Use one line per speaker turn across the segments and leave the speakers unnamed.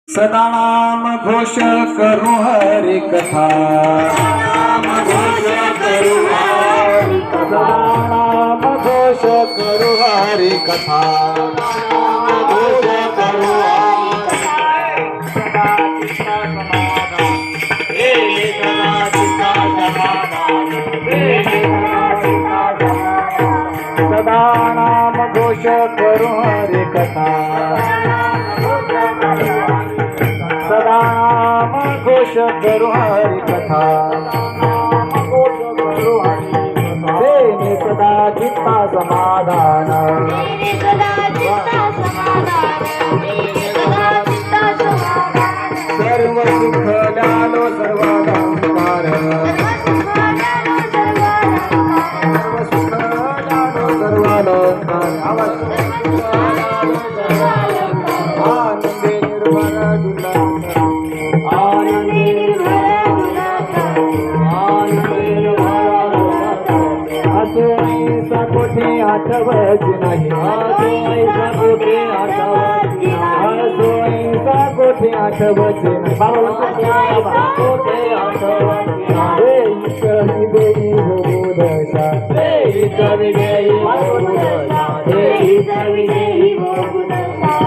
सदा नाम घोष करू हरि कथा, नाम घोष करू हरि कथा, नाम घोष करू हरि कथा, नाम घोष करू हरि कथा। सदा चित्ता समाधान, सदा नाम घोष करू हरि कथा, सदा नाम घोष करू हरि कथा, देने सदा चित्ता समाधान, सर्व सुख ल्यालो सर्वालंकार, सर्व सुख ल्यालो सर्वालंकार, आनंदे निर्भर कोठे आठवत नाही, कोठे आठवत नाही, कोठे आठवत देई हो दशा,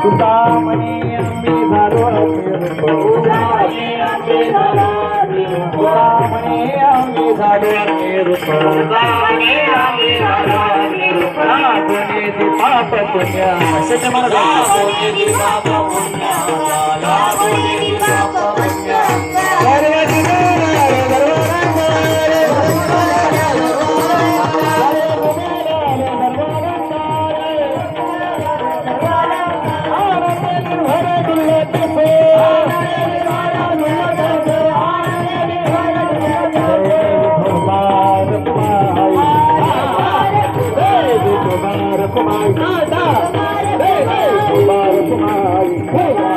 तुका म्हणे आम्ही झालो पाप पुण्य Hey,